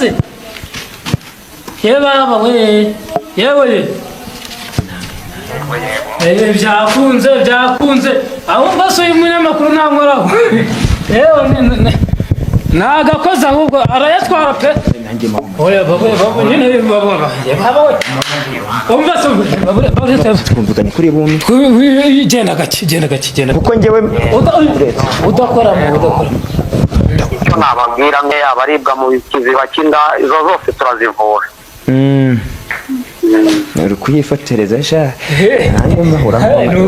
se baba we yewe byakunze aho mbasuye umunyamakuru ntankoraho yewe nagakoze ahubwo arayatwara pe oya baba nyine baba umva twumvikanye kuri bumwe genda gake kuko njyewe udakora icyo nababwira mwe abaribwa mu kiziba cy'inda izo zose turazivura uri kuyifotereza sha nanjye mbahura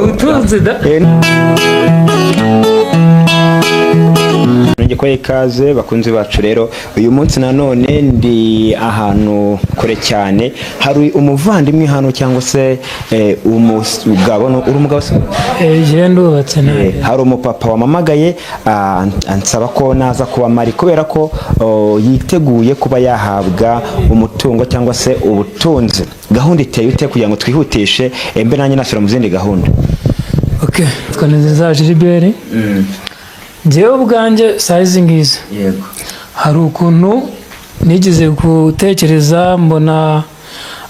utunze da nongeye ko ikaze bakunzi bacu rero uyu munsi nanone ndi ahantu kure cyane hari umuvandimwe hano cyangwa se umugabo uri umugabo se ndubatse nawe hari umupapa wamamagaye ansaba ko naza kuba mari kubera ko yiteguye kuba yahabwa umutungo cyangwa se ubutunzi gahunda iteye ute kugira ngo twihutishe mbe nanjye nasura mu zindi gahunda okay twaneze Gilbert njyewe ubwanjye size ngizo yego hari ukuntu nigeze gutekereza mbona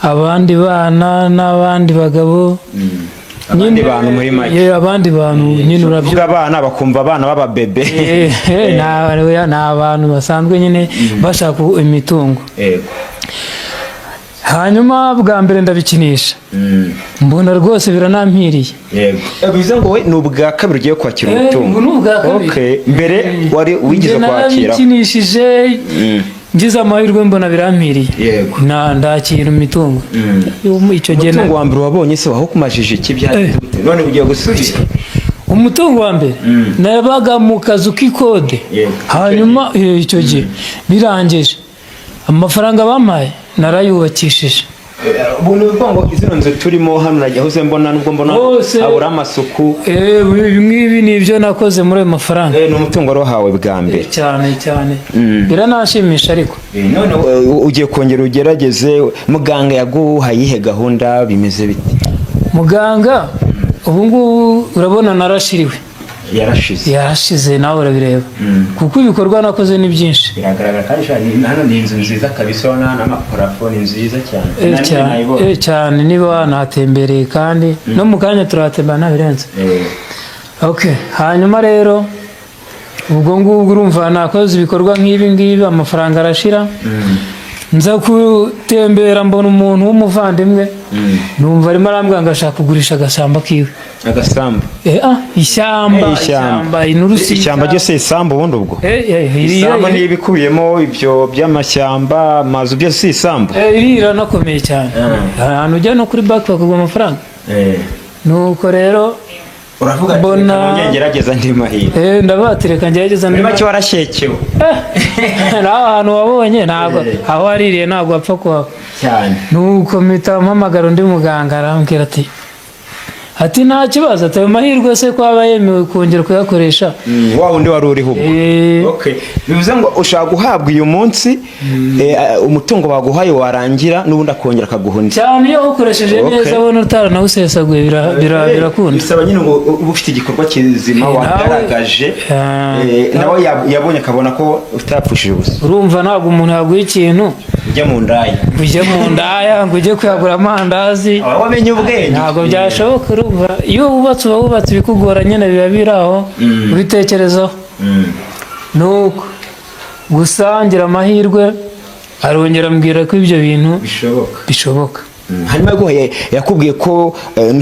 abandi bana n'abandi bagabo abandi bantu muri make abandi bantu nyine urabyuka abana bakumva abana baba bebe na abantu basanzwe nyine bashaka imitungo yego hanyuma bwa mbere ndabikinisha mbona rwose biranampiriye yego bivuze ngo we ni ubwa kabiri ugiye kwakira umutungo ni ubwa kabiri okay mbere wari wigize kwakira narabikinishije ngize amahirwe mbona birampiriye yego ndakira imitungo icyo gihe umutungo wa mbere wabonye se waho kumajije iki byari none ugiye gusubira umutungo wa mbere nabaga mu kazu k'ikode hanyuma icyo gihe birangije amafaranga bampaye narayubakishije ubuntu bivango izino nzu turimo hano najyahoze mbona nubwo mbona abura amasuku mwibi nibyo nakoze muri ayo mafaranga ni umutungo wahawe bwa mbere cyane biranashimisha ariko none ugiye kongera ugerageze muganga yaguhaye ihe gahunda bimeze bite muganga ubu ngubu urabona narashiriwe yarashize nawe urabireba kuko ibikorwa nakoze ni byinshi biragaragara kandi hano ni inzu nziza kabisa n'amaparafo ni nziza cyane niba wanahatembereye kandi no mu kanya turahatembera ntabirenze okay hanyuma rero ubwo ngubwo urumva nakoze ibikorwa nk'ibi ngibi amafaranga arashira nza gutembera mbona umuntu w'umuvandimwe numva arimo arambwira ngo ashaka kugurisha agasamba kiwe agasambu ishyamba inurusi ishyamba ryose isambu ubundi ubwo isambu niyo ibikubiyemo ibyo by'amashyamba amazu byose isambu iranakomeye cyane ahantu ujya no kuri banki bakaguha amafaranga nuko rero uravuga ati ngerageza ndi mahirwe ndabatireka ngerageza ndi make warashyekewe naho ahantu wabonye ntabwo aho waririye ntabwo wapfa kuhava cyane nuko mpita mpamagara undi muganga arambwira ati nta kibazo atayo mahirwe se ko aba yemewe kongera kuyakoresha wa wundi wari uriho okay bivuze ngo ushaka guhabwa uyu munsi umutungo baguhaye warangira n'ubundi akongera akaguhundi cyane iyo ukoresheje neza abona utaranawusesaguye birakunda bisaba nyine ngo uba ufite igikorwa kizima wagaragaje nawe yabonye akabona ko utapfushije ubusa urumva ntabwo umuntu yaguha ikintu ujya mu ndaya ngo ujye kuyagura amandazi wamenye ubwenge ntabwo byashoboka iyo wubatse uba wubatse ibikugora nyine biba biri aho ubitekerezaho nuko gusa ngira amahirwe arongera ambwira ko ibyo bintu bishoboka hanyuma yakubwiye ko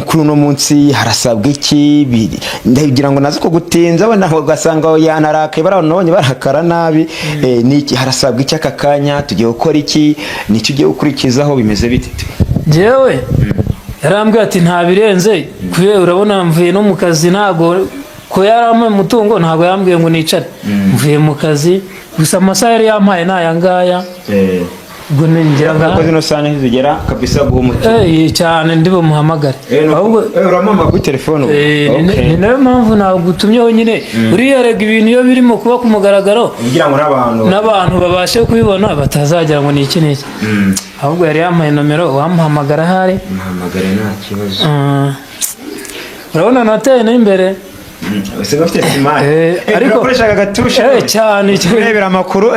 kuri uno munsi harasabwa iki ndagira ngo naze ko gutinza wenda ugasanga yanarakaye barabonye barakara nabi niki harasabwa iki aka kanya tugiye gukora iki nicyo ugiye gukurikizaho bimeze bite njyewe yarambwiye ati nta birenze kubera urabona mvuye no mu kazi ntabwo ko yarampaye umutungo ntabwo yambwiye ngo nicare mvuye mu kazi gusa amasaha yari yampaye ni aya ngaya ubwo ngira ngo akoze no sane zigera kabisa guha umutungo cyane ndi bumuhamagare ahubwo uramama kuri telefone ni nayo mpamvu ntabwo utumyeho nyine uriyarega ibintu iyo birimo kuba ku mugaragaro kugira ngo n'abantu babashe kubibona batazagira ngo ni iki n'iki ahubwo yari yampaye nomero wamuhamagara ahari muhamagare nta kibazo urabona nateye n'imbere Ese bafite smart. Ariko ukoreshaga gatusha cyane kurebera amakuru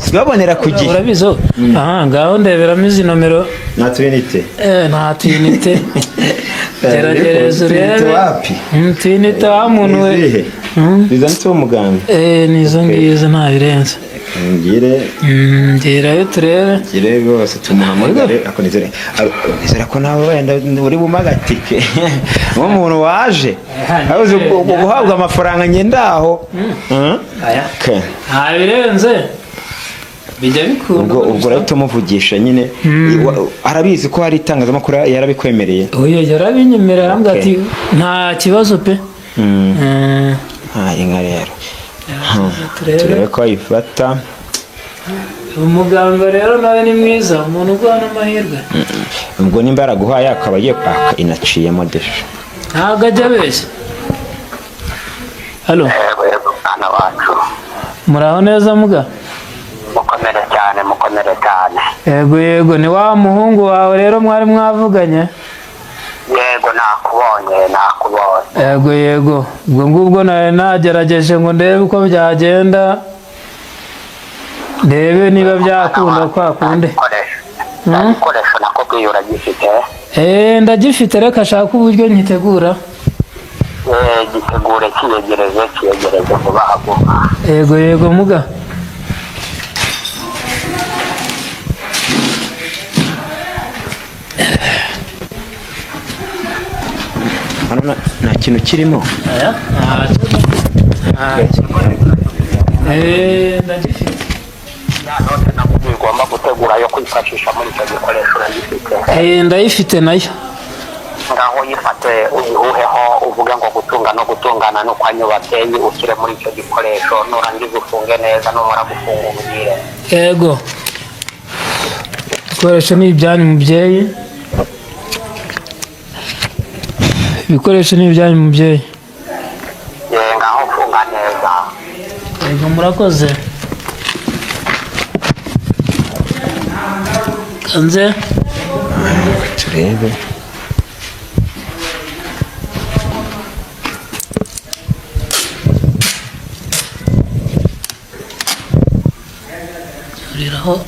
kubabonera ku gihe. Urabizo ngaho ndeberamo izi nomero na Trinity. Na Trinity. Gerageza urebe. Trinity wa muntu we. Biza nitwo muganga. Nizo ngizo nta birenze. Ngira yo turebe. Gire rwose tumuhamagare akonizere. Nizera ko nawe wenda uri bumagatike. Umuntu waje. Abuze guhabwa amafaranga ngendaho. Aya. Nta birenze. Bijya bikunda. Ubwo rero tumuvugisha nyine arabizi ko hari itangazamakuru yarabikwemereye. Oya yarabinyemerera ambwa ati nta kibazo pe. Inka rero turebe ko ayifata. Umuganga rero nawe ni mwiza umuntu ugwana amahirwe. Ubwo nimba yaraguhaye akaba agiye kwaka inaciyemo desha ntabwo ajya beshya. Halo mwana wacu muraho neza muga? mukomere cyane. Yego ni wa muhungu wawe rero mwari mwavuganye? Yego nakubonye. Yego ubwo ngubwo nagerageje ngo ndebe uko byagenda, ndebe niba byakunda kwa kunde. Ibikoresho nakubwiye uragifite? Ndagifite, reka shaka uburyo nyitegura. Gitegure kiyegereze vuba vuba. Yego muga. hano nta kintu kirimo. Ndagifite. Ugomba gutegura yo kwifashisha muri icyo gikoresho uragifite? Ndayifite nayo. Ngaho yifate uyihuheho uvuge ngo gutunga no gutungana no kwa nyubabyeyi ushyire muri icyo gikoresho, nurangiza ufunge neza, numara gufunga ubugire. Yego ibikoresho ni ibyanyu mubyeyi. Ibikoresho ni ibyanyu mubyeyi. Ngaho funga neza. Yego murakoze. Kanze turebe. uriraho.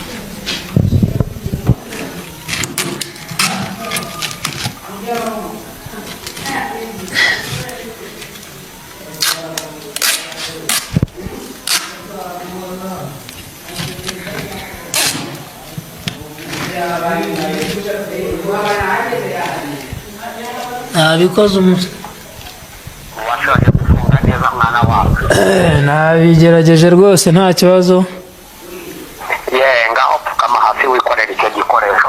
Nabikoze washoje gufunga neza mwana wacu? Nabigerageje rwose nta kibazo. Ngaho pfukama hasi wikorera icyo gikoresho.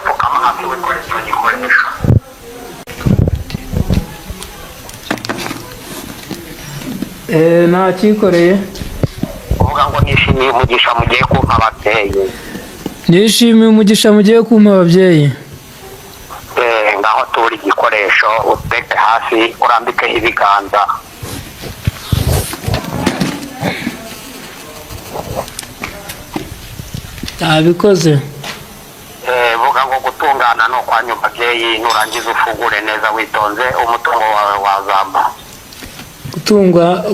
Nakikoreye. Uvuga ngo nishimiye umugisha mugiye kumpa ababyeyi. Nishimiye umugisha mugiye kumpa ababyeyi. Ngaho turi igikoresho uteke hasi urambikeho ibiganza. Nabikoze. Vuga ngo gutungana no kwa nyubabyeyi, nurangiza ufungure neza witonze, umutungo wawe wazamba.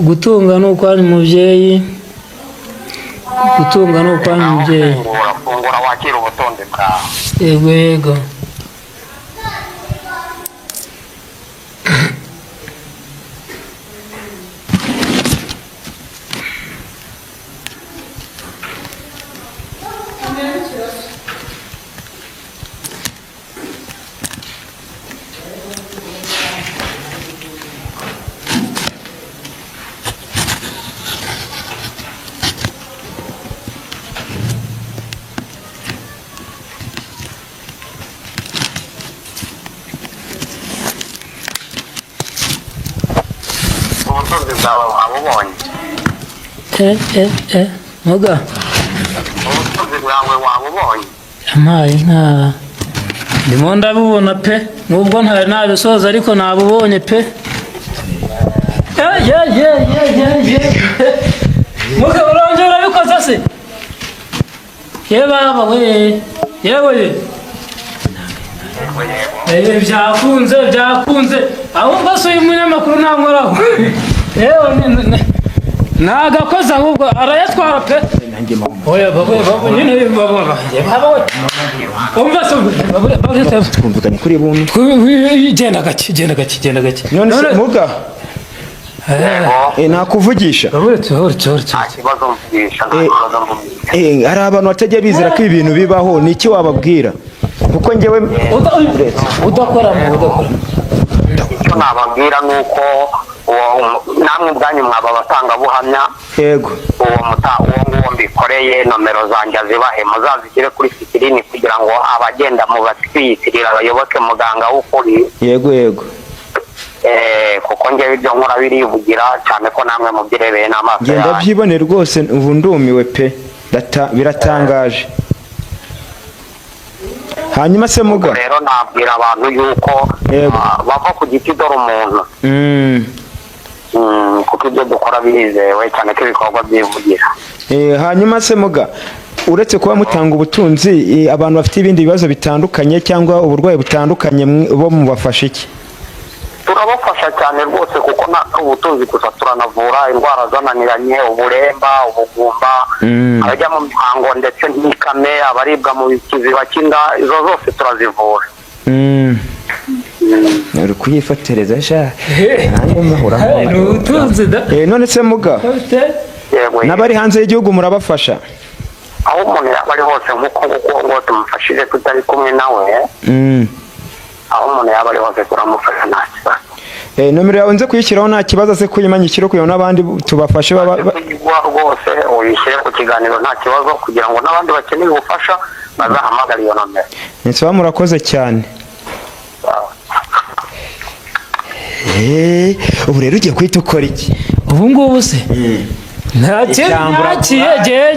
Gutunga no kwa mubyeyi. Gutunga no kwa mubyeyi. Fungura wakira ubutonde bwawe. Yego. Ubutunzi bwawe wabubonye? Muga. Ubutunzi bwawe wabubonye? Amaye nka ndimo ndabubona pe, nubwo ntari nabisoza ariko nabubonye pe. Muga urongera bikoze se? Baba we. Yewe. Byakunze. Ahubwo so uyu munyamakuru ntankoraho. yewe nagakoze ahubwo arayatwara pe oya babo nyine babo umva so twumvikanye kuri bumwe genda gake none se muga nakuvugisha hari abantu batajya bizera ko ibintu bibaho ni iki wababwira kuko njyewe udakora icyo nababwira ni uko namwe ubwanyu mwaba abatangabuhamya yego uwo nguwo mbikoreye nomero zanjye zibahe muzazishyire kuri sikirini kugira ngo abagenda mu batwiyitirira bayoboke muganga w'ukuri yego kuko njyewe ibyo nkora birivugira cyane ko namwe mubyirebeye n'amaso yanjye ngenda byibone rwose ubu ndumiwe pe biratangaje hanyuma se muga rero nabwira abantu yuko bava ku giti dore umuntu kuko ibyo dukora birizewe cyane ko ibikorwa byivugira hanyuma se muga uretse kuba mutanga ubutunzi abantu bafite ibindi bibazo bitandukanye cyangwa uburwayi butandukanye bo mubafasha iki turabafasha cyane rwose kuko nta ubutunzi gusa turanavura indwara zananiranye uburemba ubugumba abajya mu mihango ndetse n'ikame abaribwa mu kiziba cy'inda izo zose turazivura uri kuyifotereza sha none se muga n'abari hanze y'igihugu murabafasha aho umuntu yaba ari hose nk'uko ngo tumufashije tutari kumwe nawe aho umuntu yaba ari hose turamufasha nta kibazo nomero yawe nze kuyishyiraho nta kibazo se kuyimanyikira kugira ngo n'abandi tubafashe kuyiguha rwose uyishyire ku kiganiro nta kibazo kugira ngo n'abandi bakeneye ubufasha bazahamagara iyo nomero nsaba murakoze cyane ubu rero ugiye guhita ukora iki ubu ngubu se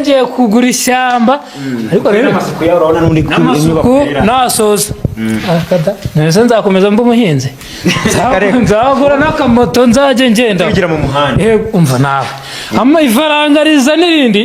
ngiye kugura ishyamba ariko rero n'amasuku nasoza neza nzakomeza mba umuhinzi nzagura n'akamoto nzajye ngenda mu muhanda umva nawe ifaranga riza n'irindi